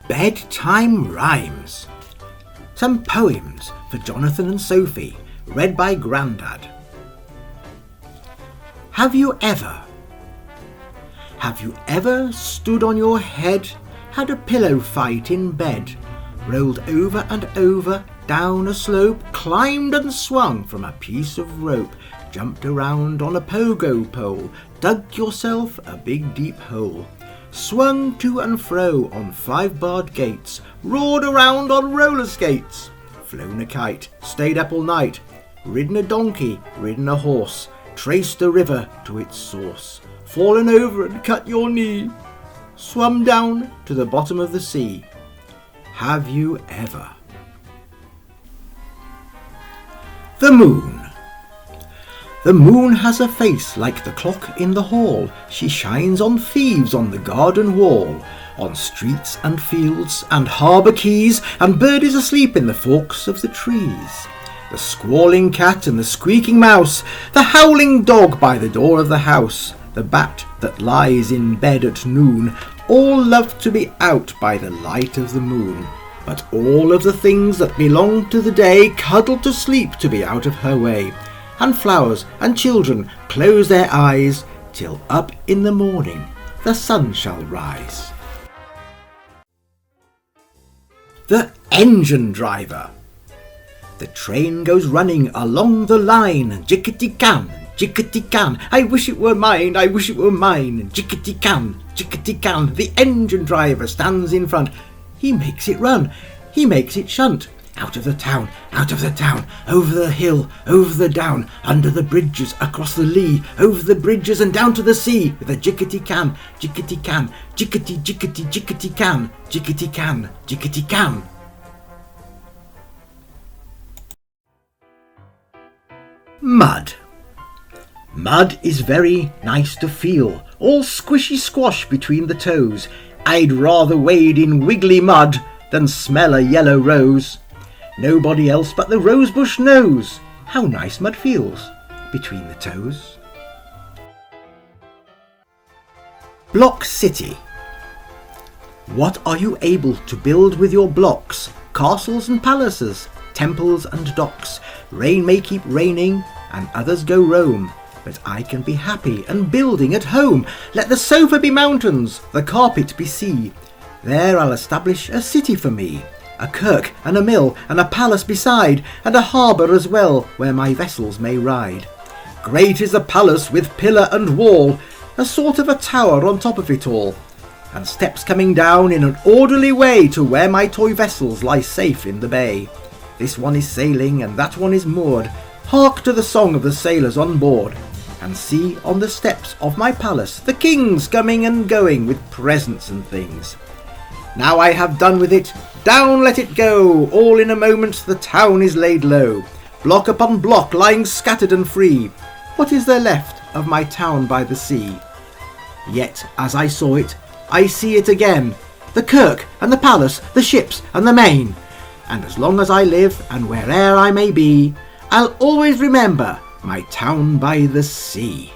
Bedtime Rhymes. Some poems for Jonathan and Sophie, read by Grandad. Have you ever stood on your head, had a pillow fight in bed, rolled over and over down a slope, climbed and swung from a piece of rope, jumped around on a pogo pole, dug yourself a big deep hole, swung to and fro on 5-barred gates, roared around on roller skates, flown a kite, stayed up all night, ridden a donkey, ridden a horse, traced a river to its source, fallen over and cut your knee, swum down to the bottom of the sea? Have you ever? The moon. The moon has a face like the clock in the hall. She shines on thieves on the garden wall, on streets and fields and harbour quays, and birdies asleep in the forks of the trees. The squalling cat and the squeaking mouse, the howling dog by the door of the house, the bat that lies in bed at noon, all love to be out by the light of the moon. But all of the things that belong to the day cuddle to sleep to be out of her way, and flowers and children close their eyes till up in the morning the sun shall rise. The engine driver. The train goes running along the line, jickety-can, jickety-can, I wish it were mine, I wish it were mine, jickety-can, jickety-can. The engine driver stands in front, he makes it run, he makes it shunt, out of the town, over the hill, over the down, under the bridges, across the lea, over the bridges and down to the sea, with a jickety-can, jickety-can, jickety-jickety, jickety-can, jickety-can, jickety-can. Mud. Mud is very nice to feel, all squishy squash between the toes. I'd rather wade in wiggly mud than smell a yellow rose. Nobody else but the rosebush knows how nice mud feels between the toes. Block City. What are you able to build with your blocks? Castles and palaces, temples and docks. Rain may keep raining and others go roam, but I can be happy and building at home. Let the sofa be mountains, the carpet be sea. There I'll establish a city for me, a kirk and a mill and a palace beside, and a harbour as well where my vessels may ride. Great is the palace with pillar and wall, a sort of a tower on top of it all, and steps coming down in an orderly way to where my toy vessels lie safe in the bay. This one is sailing and that one is moored. Hark to the song of the sailors on board, and see on the steps of my palace the kings coming and going with presents and things. Now I have done with it, down let it go, all in a moment the town is laid low, block upon block lying scattered and free. What is there left of my town by the sea? Yet as I saw it, I see it again, the kirk and the palace, the ships and the main. And as long as I live and where'er I may be, I'll always remember my town by the sea.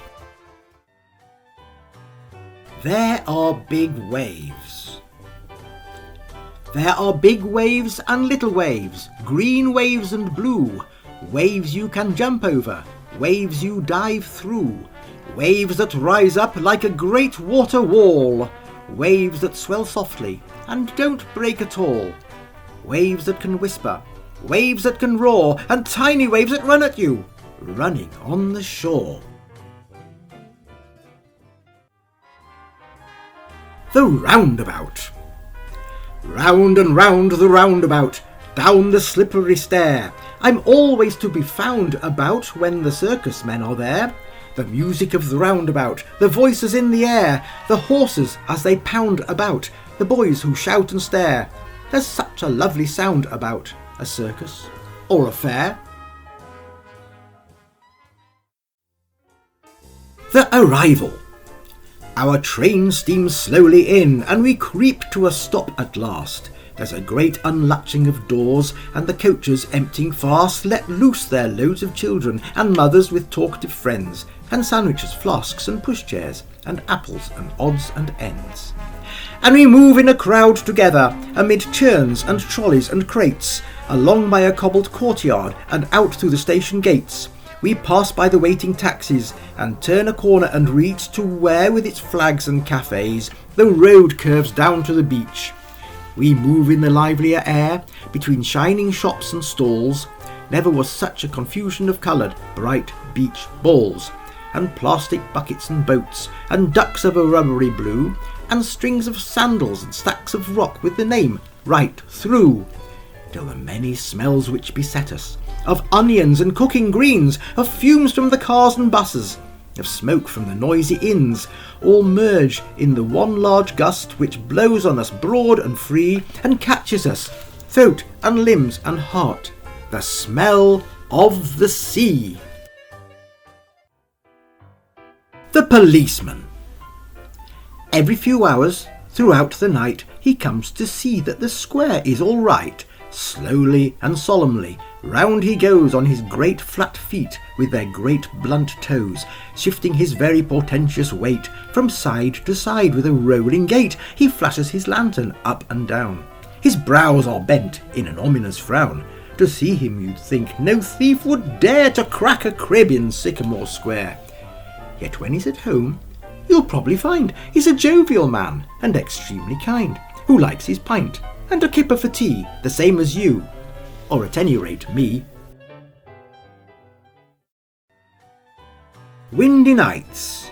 There are big waves. There are big waves and little waves, green waves and blue, waves you can jump over, waves you dive through, waves that rise up like a great water wall, waves that swell softly and don't break at all, waves that can whisper, waves that can roar, and tiny waves that run at you, running on the shore. The roundabout. Round and round the roundabout, down the slippery stair, I'm always to be found about when the circus men are there. The music of the roundabout, the voices in the air, the horses as they pound about, the boys who shout and stare. There's such a lovely sound about a circus or a fair. The arrival. Our train steams slowly in, and we creep to a stop at last. There's a great unlatching of doors, and the coaches emptying fast let loose their loads of children, and mothers with talkative friends, and sandwiches, flasks and pushchairs, and apples and odds and ends. And we move in a crowd together, amid churns and trolleys and crates, along by a cobbled courtyard and out through the station gates. We pass by the waiting taxis and turn a corner and reach to where, with its flags and cafes, the road curves down to the beach. We move in the livelier air, between shining shops and stalls. Never was such a confusion of coloured, bright beach balls, and plastic buckets and boats, and ducks of a rubbery blue, and strings of sandals and stacks of rock with the name right through, till the many smells which beset us, of onions and cooking greens, of fumes from the cars and buses, of smoke from the noisy inns, all merge in the one large gust which blows on us broad and free, and catches us, throat and limbs and heart, the smell of the sea. The policeman. Every few hours, throughout the night, he comes to see that the square is all right. Slowly and solemnly, round he goes on his great flat feet with their great blunt toes, shifting his very portentous weight from side to side with a rolling gait. He flashes his lantern up and down. His brows are bent in an ominous frown. To see him you'd think no thief would dare to crack a crib in Sycamore Square. Yet when he's at home, you'll probably find he's a jovial man and extremely kind, who likes his pint and a kipper for tea, the same as you, or at any rate me. Windy nights,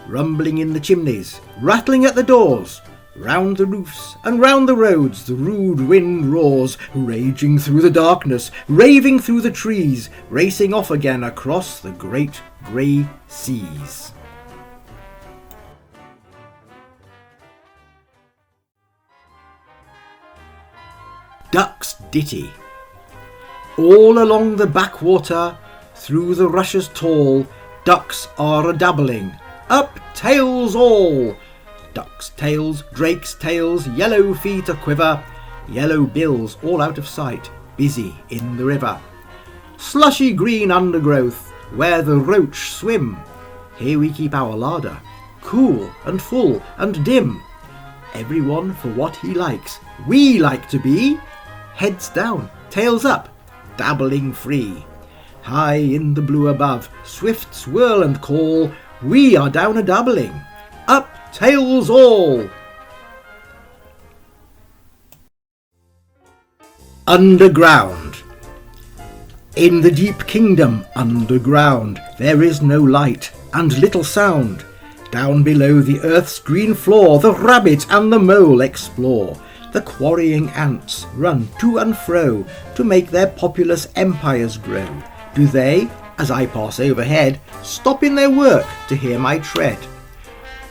rumbling in the chimneys, rattling at the doors, round the roofs and round the roads the rude wind roars, raging through the darkness, raving through the trees, racing off again across the great grey seas. Duck's Ditty. All along the backwater, through the rushes tall, ducks are a-dabbling, up tails all. Ducks' tails, drakes' tails, yellow feet a-quiver, yellow bills all out of sight, busy in the river. Slushy green undergrowth, where the roach swim, here we keep our larder, cool and full and dim. Every one for what he likes. We like to be heads down, tails up, dabbling free. High in the blue above, swift swirl and call, we are down a-dabbling, up tails all. Underground. In the deep kingdom underground, there is no light and little sound. Down below the earth's green floor, the rabbit and the mole explore. The quarrying ants run to and fro to make their populous empires grow. Do they, as I pass overhead, stop in their work to hear my tread?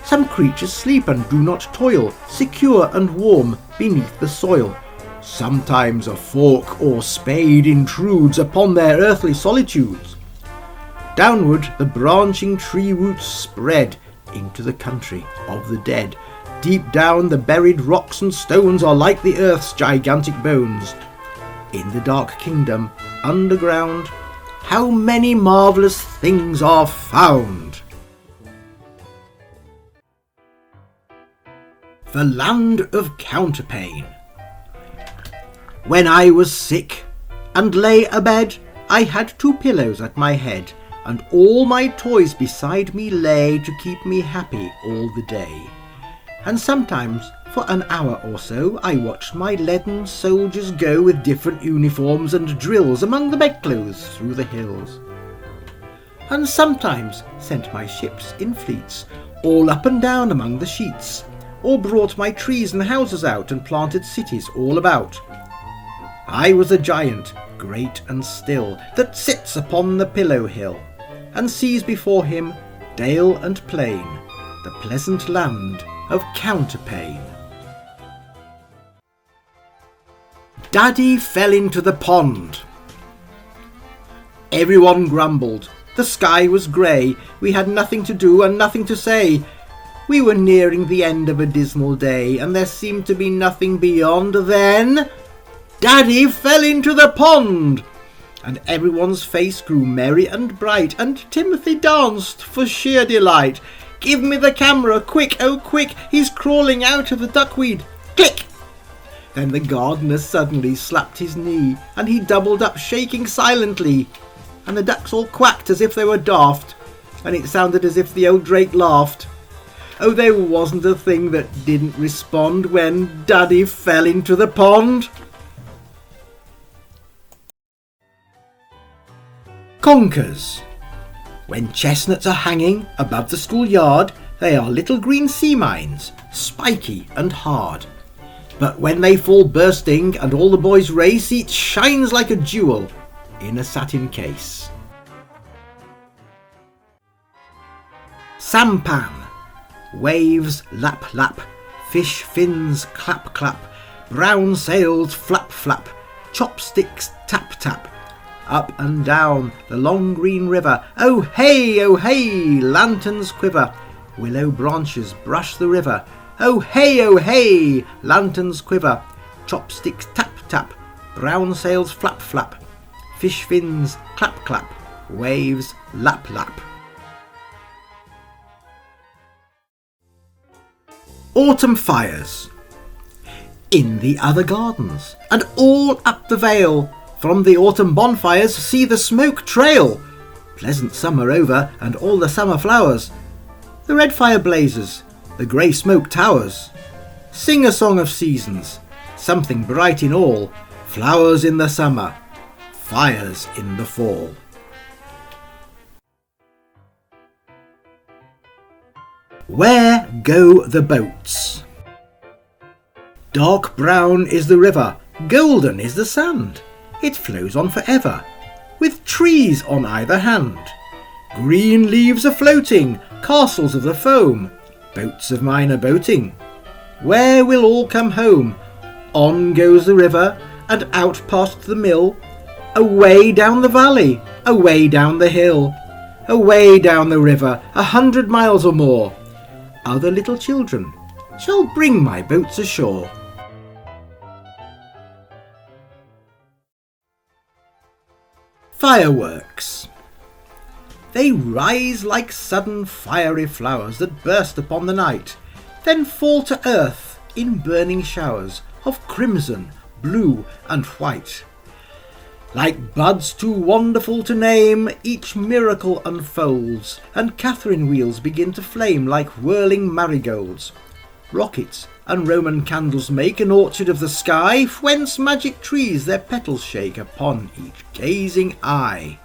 Some creatures sleep and do not toil, secure and warm beneath the soil. Sometimes a fork or spade intrudes upon their earthly solitudes. Downward the branching tree roots spread into the country of the dead. Deep down the buried rocks and stones are like the earth's gigantic bones. In the dark kingdom underground, how many marvellous things are found! The land of counterpane. When I was sick and lay abed, I had 2 pillows at my head, and all my toys beside me lay to keep me happy all the day. And sometimes, for an hour or so, I watched my leaden soldiers go with different uniforms and drills among the bedclothes through the hills. And sometimes sent my ships in fleets, all up and down among the sheets, or brought my trees and houses out and planted cities all about. I was a giant, great and still, that sits upon the pillow hill, and sees before him dale and plain, the pleasant land of counterpane. Daddy fell into the pond. Everyone grumbled. The sky was grey. We had nothing to do and nothing to say. We were nearing the end of a dismal day, and there seemed to be nothing beyond. Then Daddy fell into the pond, and everyone's face grew merry and bright, and Timothy danced for sheer delight. "Give me the camera, quick, oh quick, he's crawling out of the duckweed." Click! Then the gardener suddenly slapped his knee, and he doubled up shaking silently, and the ducks all quacked as if they were daft, and it sounded as if the old drake laughed. Oh, there wasn't a thing that didn't respond when Daddy fell into the pond. Conkers. When chestnuts are hanging above the schoolyard, they are little green sea mines, spiky and hard. But when they fall bursting and all the boys race, each shines like a jewel in a satin case. Sampan. Waves lap lap, fish fins clap clap, brown sails flap flap, chopsticks tap tap. Up and down the long green river, oh hey, lanterns quiver. Willow branches brush the river, oh hey, lanterns quiver. Chopsticks tap tap, brown sails flap flap, fish fins clap clap, waves lap lap. Autumn fires. In the other gardens, and all up the vale, from the autumn bonfires see the smoke trail. Pleasant summer over, and all the summer flowers. The red fire blazes, the grey smoke towers. Sing a song of seasons, something bright in all. Flowers in the summer, fires in the fall. Where go the boats? Dark brown is the river, golden is the sand. It flows on forever, with trees on either hand. Green leaves are floating, castles of the foam. Boats of mine are boating. Where will all come home? On goes the river, and out past the mill. Away down the valley, away down the hill. Away down the river, 100 miles or more. Other little children shall bring my boats ashore. Fireworks. They rise like sudden fiery flowers that burst upon the night, then fall to earth in burning showers of crimson, blue and white. Like buds too wonderful to name, each miracle unfolds, and Catherine wheels begin to flame like whirling marigolds. Rockets and Roman candles make an orchard of the sky, whence magic trees their petals shake upon each gazing eye.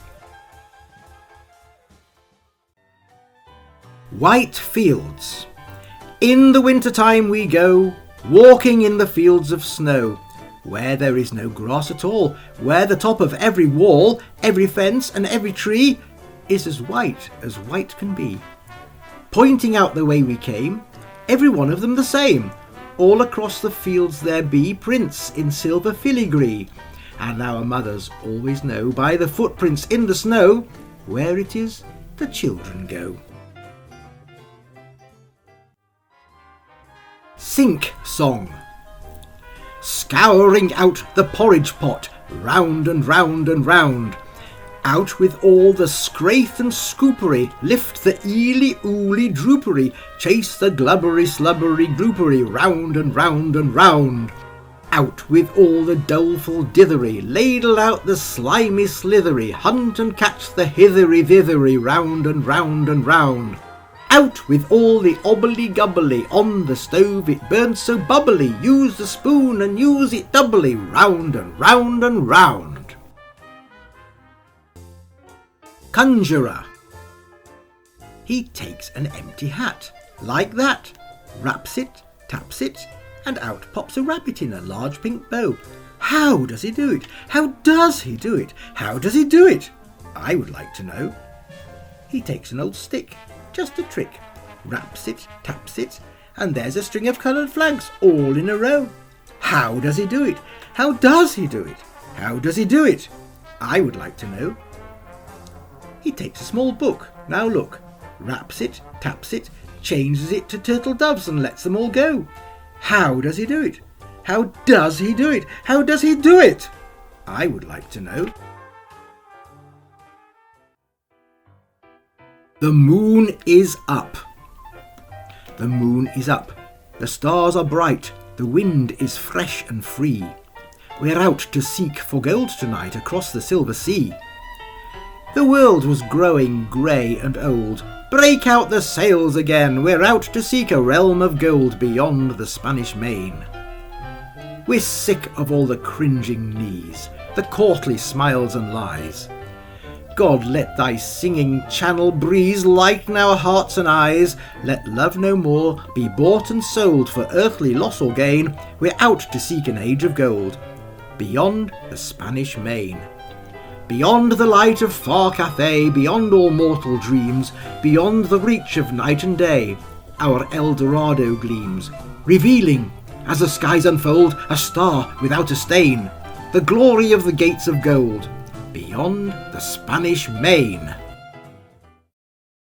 White fields. In the winter-time we go, walking in the fields of snow, where there is no grass at all, where the top of every wall, every fence and every tree is as white can be. Pointing out the way we came, every one of them the same. All across the fields there be prints in silver filigree, and our mothers always know by the footprints in the snow where it is the children go. Sink song. Scouring out the porridge pot, round and round and round. Out with all the scraith and scoopery, lift the eely ooly droopery, chase the glubbery slubbery groupery, round and round and round. Out with all the doleful dithery, ladle out the slimy slithery, hunt and catch the hithery thithery, round and round and round. Out with all the obbly gubbly, on the stove it burns so bubbly, use the spoon and use it doubly, round and round and round. Conjurer. He takes an empty hat, like that, raps it, taps it, and out pops a rabbit in a large pink bow. How does he do it? How does he do it? How does he do it? I would like to know. He takes an old stick, just a trick, raps it, taps it, and there's a string of coloured flags all in a row. How does he do it? How does he do it? How does he do it? I would like to know. He takes a small book, now look, raps it, taps it, changes it to turtle doves and lets them all go. How does he do it? How does he do it? How does he do it? I would like to know. The moon is up. The moon is up. The stars are bright. The wind is fresh and free. We're out to seek for gold tonight across the silver sea. The world was growing grey and old. Break out the sails again. We're out to seek a realm of gold beyond the Spanish Main. We're sick of all the cringing knees, the courtly smiles and lies. God, let thy singing channel breeze lighten our hearts and eyes. Let love no more be bought and sold for earthly loss or gain. We're out to seek an age of gold beyond the Spanish Main. Beyond the light of far Cathay, beyond all mortal dreams, beyond the reach of night and day, our El Dorado gleams, revealing, as the skies unfold, a star without a stain, the glory of the gates of gold, beyond the Spanish Main.